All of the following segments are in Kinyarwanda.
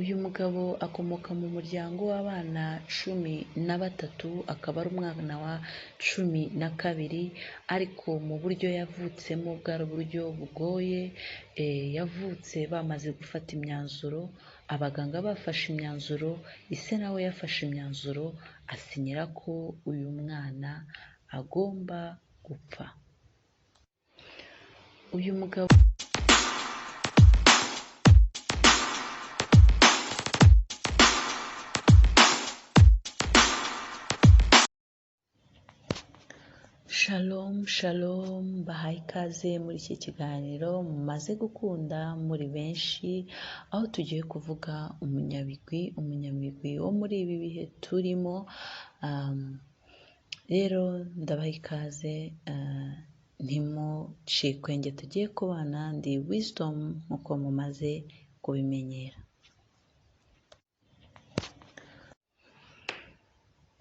Uyu mugabo akomoka mu muryango w'abana 13, akaba ari umwana wa 12, ariko mu buryo yavutsemo bwari uburyo bugoye. Yavutse bamaze gufata imyanzuro, abaganga bafashe imyanzuro, ise nawe yafashe imyanzuro, asinyira ko uyu mwana agomba gupfa. Uyu mugabo Shalom, bahaye ikaze muri iki kiganiro mumaze gukunda muri benshi, aho tugiye kuvuga umunyabigwi wo muri ibi bihe turimo. Rero ndabaha ikaze, ntimucikwe, njye tugiye kubana, ndi Wisdom nk'uko mumaze kubimenyera.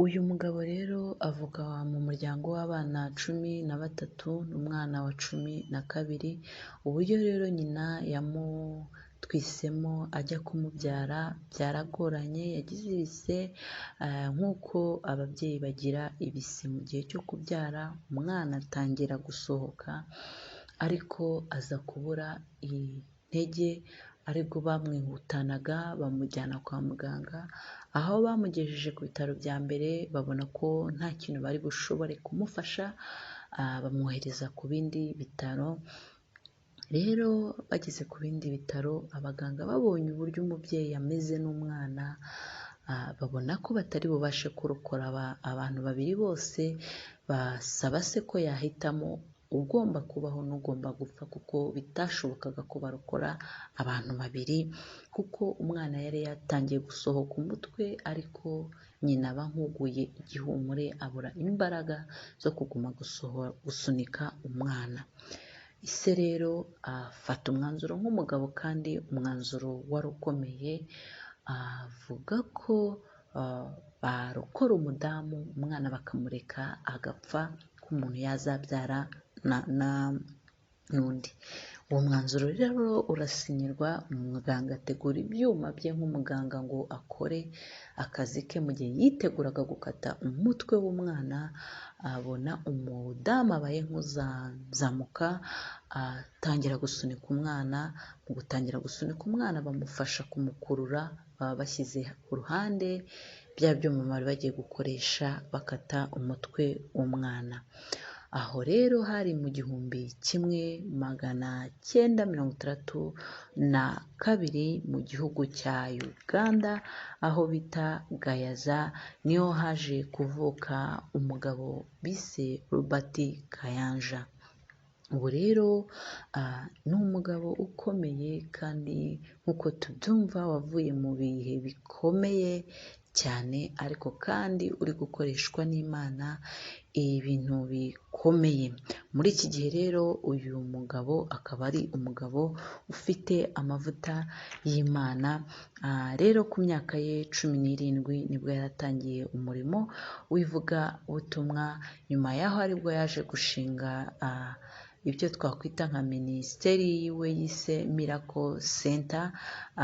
Uyu mugabo rero avuga mu muryango w'abana 13, n'umwana wa 12. Uburyo rero nyina yamutwisemo ajya kumubyara byaragoranye, yagize ibise nk'uko ababyeyi bagira ibise mu gihe cyo kubyara. Umwana atangira gusohoka, ariko aza kubura intege, aribwo bamwihutanaga bamujyana kwa muganga. Aho bamugejeje ku bitaro bya mbere babona ko nta kintu bari bushobore kumufasha, bamwohereza ku bindi bitaro. Rero bageze ku bindi bitaro, abaganga babonye uburyo umubyeyi ameze n'umwana, babona ko batari bubashe kurokora abantu babiri bose. Basaba se ko yahitamo ugomba kubaho n'ugomba gupfa, kuko bitashobokaga ko barokora abantu babiri, kuko umwana yari yatangiye gusohoka umutwe, ariko nyina aba nk'uguye igihumure, abura imbaraga zo kuguma gusunika umwana. Ise rero afata umwanzuro nk'umugabo, kandi umwanzuro wari ukomeye. Avuga ko barokora umudamu, umwana bakamureka agapfa, ko umuntu yazabyara n'undi. Uwo mwanzuro rero urasinyirwa, umuganga ategura ibyuma bye nk'umuganga ngo akore akazi ke. Mu gihe yiteguraga gukata umutwe w'umwana, abona umudamu abaye nk'uzamuka, atangira gusunika umwana. Mu gutangira gusunika umwana, bamufasha kumukurura, baba bashyize ku ruhande bya byuma bari bagiye gukoresha bakata umutwe w'umwana. Aho rero hari mu 1962 mu gihugu cya Uganda, aho bita Gayaza. Niho haje kuvuka umugabo bise Robert Kayanja. Ubu rero ni umugabo ukomeye, kandi nk'uko tubyumva wavuye mu bihe bikomeye cyane, ariko kandi uri gukoreshwa n'Imana ibintu bikomeye. Muri iki gihe rero uyu mugabo akaba ari umugabo ufite amavuta y'Imana. Rero ku myaka ye 17 nibwo yaratangiye umurimo w'ivugabutumwa. Nyuma yaho aribwo yaje gushinga ibyo twakwita nka minisiteri yiwe yise Miracle Center,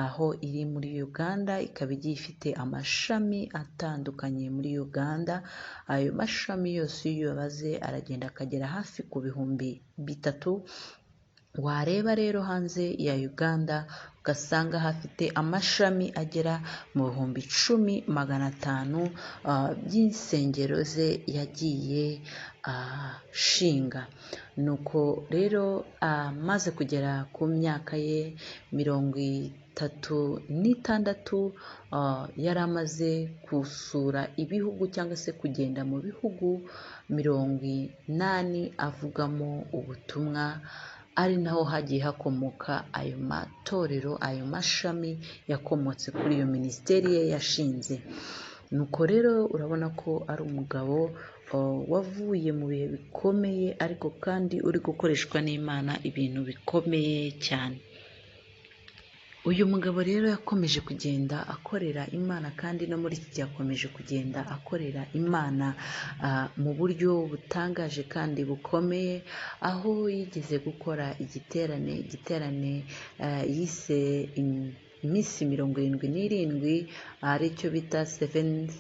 aho iri muri Uganda. Ikaba igiye ifite amashami atandukanye muri Uganda. Ayo mashami yose iyo uyabaze aragenda akagera hafi ku 3,000. Wareba rero hanze ya Uganda ugasanga hafite amashami agera mu 10,500 by'insengero ze yagiye shinga. Nuko rero amaze kugera ku myaka ye 36, yari amaze gusura ibihugu cyangwa se kugenda mu bihugu 80 avugamo ubutumwa. Ari naho hagiye hakomoka ayo matorero, ayo mashami yakomotse kuri iyo minisiteri ye yashinze. Nuko rero urabona ko ari umugabo wavuye mu bihe bikomeye, ariko kandi uri gukoreshwa n'Imana ibintu bikomeye cyane. Uyu mugabo rero yakomeje kugenda akorera Imana, kandi no muri iki gihe akomeje kugenda akorera Imana mu buryo butangaje kandi bukomeye, aho yigeze gukora igiterane yise iminsi 77 aricyo bita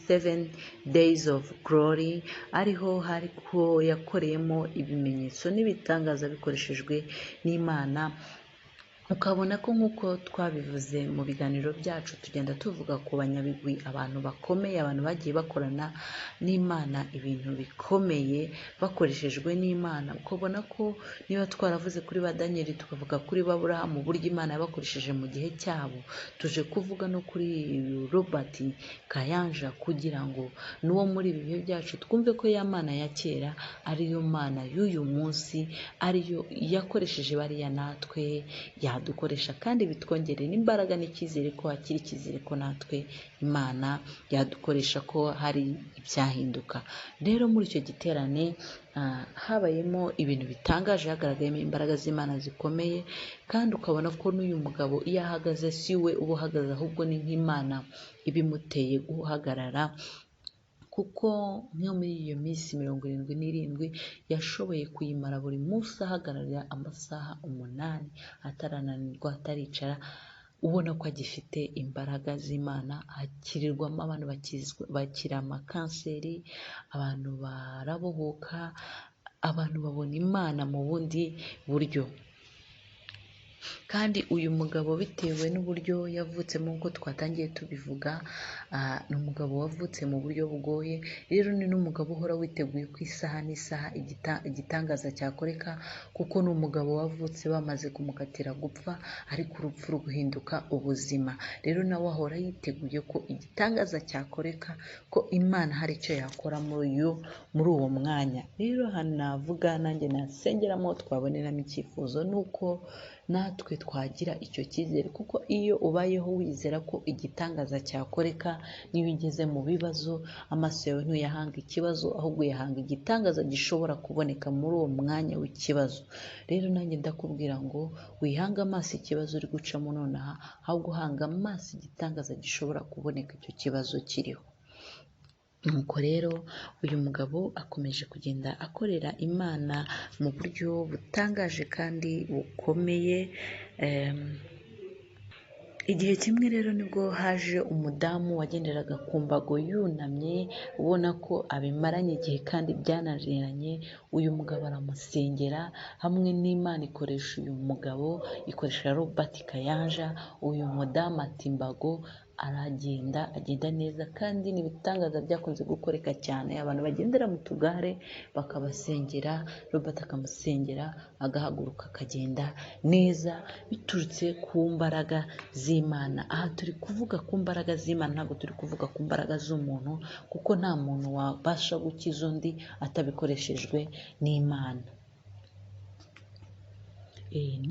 seven days of glory, ariho yakoreyemo ibimenyetso n'ibitangaza bikoreshejwe n'Imana. Ukabona ko nk'uko twabivuze mu biganiro byacu tugenda tuvuga ku banyabigwi, abantu bakomeye, abantu bagiye bakorana n'Imana ibintu bikomeye bakoreshejwe n'Imana. Ukabona ko niba twaravuze kuri ba Daniel tukavuga kuri Aburahamu uburyo Imana yabakoresheje mu gihe cyabo, tuje kuvuga no kuri Robert Kayanja, kugira ngo n'uwo muri ibi bihe byacu twumve ko ya Mana ya kera ariyo Mana y'uyu munsi, ariyo yakoresheje bariya natwe yadukoresha, kandi bitwongerera n'imbaraga n'icyizere ko hakiri icyizere ko natwe Imana yadukoresha, ko hari ibyahinduka. Rero muri icyo giterane habayemo ibintu bitangaje, hagaragayemo imbaraga z'Imana zikomeye, kandi ukabona ko n'uyu mugabo iyo ahagaze si we uba uhagaze, ahubwo ni nk'Imana ibimuteye guhagarara, kuko nko muri iyo minsi 77 yashoboye kuyimara buri munsi ahagararira amasaha 8 atarananirwa, ataricara, ubona ko agifite imbaraga z'Imana. Hakirirwamo abantu bakira amakanseri, abantu barabohoka, abantu babona Imana mu bundi buryo. Kandi uyu mugabo bitewe n'uburyo yavutsemo, nk'uko twatangiye tubivuga, ni umugabo wavutse mu buryo bugoye. Rero ni n'umugabo uhora witeguye ku isaha n'isaha igitangaza cyakoreka, kuko ni umugabo wavutse bamaze kumukatira gupfa, ariko urupfu ruhinduka ubuzima. Rero nawe ahora yiteguye ko igitangaza cyakoreka, ko Imana hari icyo yakora muri uwo mwanya. Rero hano navuga nanjye nasengeramo, twaboneramo icyifuzo nuko natwe twagira icyo cyizere, kuko iyo ubayeho wizera ko igitangaza cyakoreka, niyo ugeze mu bibazo amaso yawe ntuyahanga ikibazo, ahubwo uyahanga igitangaza gishobora kuboneka muri uwo mwanya w'ikibazo. Rero nanjye ndakubwira ngo wihange amaso ikibazo uri gucamo nonaha, ahubwo uhanga amaso igitangaza gishobora kuboneka icyo kibazo kiriho. Nuko rero uyu mugabo akomeje kugenda akorera Imana mu buryo butangaje kandi bukomeye. Igihe kimwe rero nibwo haje umudamu wagenderaga ku mbago yunamye, ubona ko abimaranye igihe kandi byananiranye. Uyu mugabo aramusengera, hamwe n'Imana ikoresha uyu mugabo, ikoresha Robert Kayanja. Uyu mudamu ati imbago, agenda neza, kandi n'ibitangaza byakunze gukoreka cyane. Abantu bagendera mu tugare bakabasengera, Robert akamusengera, agahaguruka akagenda neza, biturutse ku mbaraga z'Imana. Aha turi kuvuga ku mbaraga z'Imana, ntabwo turi kuvuga ku mbaraga z'umuntu, kuko nta muntu wabasha gukiza undi atabikoreshejwe n'Imana.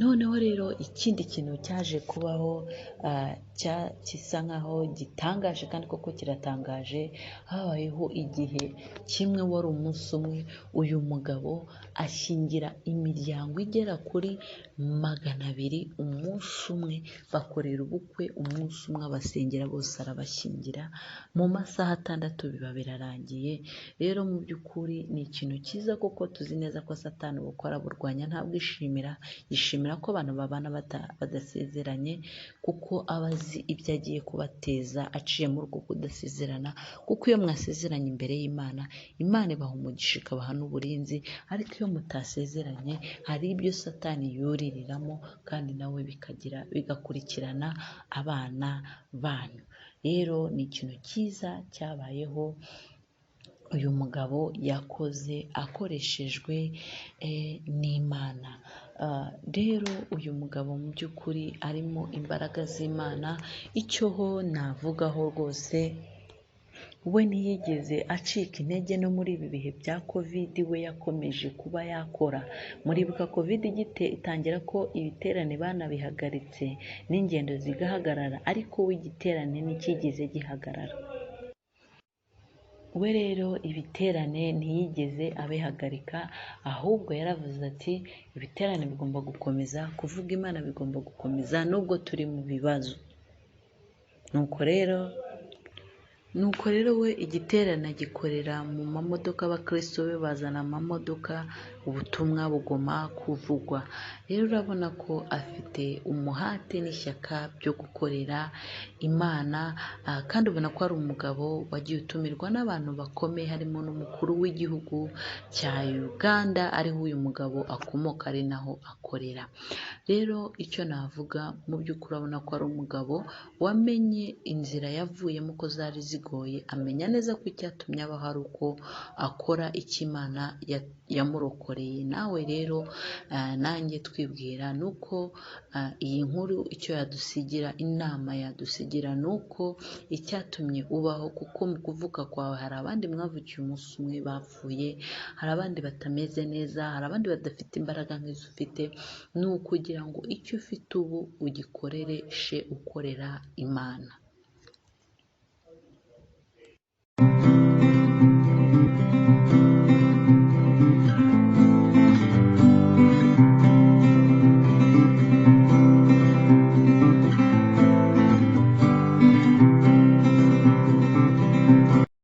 Noneho rero ikindi kintu cyaje kubaho gisa nkaho gitangaje, kandi koko kiratangaje. Habayeho igihe kimwe, wari umunsi umwe, uyu mugabo ashyingira imiryango igera kuri 200 umunsi umwe, bakorera ubukwe umunsi umwe, abasengera bose arabashyingira mu masaha 6, biba birarangiye. Rero mu by'ukuri ni ikintu cyiza, kuko tuzi neza ko Satani bukora burwanya ntabwo yishimira ko abantu babana badasezeranye, kuko aba azi ibyo agiye kubateza aciye muri uko kudasezerana. Kuko iyo mwasezeranye imbere y'Imana, Imana ibaha umugisha, ikabaha n'uburinzi. Ariko iyo mutasezeranye, hari ibyo Satani yuririramo, kandi nawe bigakurikirana abana banyu. Rero ni ikintu cyiza cyabayeho uyu mugabo yakoze akoreshejwe n'Imana. Rero uyu mugabo mu by'ukuri arimo imbaraga z'Imana. Icyo ho navugaho rwose, we ntiyigeze acika intege. No muri ibi bihe bya COVID, we yakomeje kuba yakora. Muribuka COVID itangira ko ibiterane banabihagaritse n'ingendo zigahagarara, ariko we igiterane ntikigeze gihagarara. We rero ibiterane ntiyigeze abihagarika, ahubwo yaravuze ati ibiterane bigomba gukomeza, kuvuga Imana bigomba gukomeza nubwo turi mu bibazo. Nuko rero we igiterane agikorera mu mamodoka. Abakristo be bazana amamodoka ubutumwa bugoma kuvugwa. Rero urabona ko afite umuhate n'ishyaka byo gukorera Imana, kandi ubona ko ari umugabo wagiye utumirwa n'abantu bakomeye harimo n'umukuru w'igihugu cya Uganda ariho uyu mugabo akomoka ari naho akorera. Rero icyo navuga mu by'ukuri urabona ko ari umugabo wamenye inzira yavuyemo ko zari zigoye, amenya neza ko icyatumye abaho ari uko akora icyo Imana yamurokoreye. Nawe rero nanjye twibwira ni uko iyi nkuru icyo yadusigira, inama yadusigira ni uko icyatumye ubaho, kuko mu kuvuka kwawe hari abandi mwavukiye umunsi umwe bapfuye, hari abandi batameze neza, hari abandi badafite imbaraga nk'izo ufite. Ni ukugira ngo icyo ufite ubu ugikorere she ukorera Imana.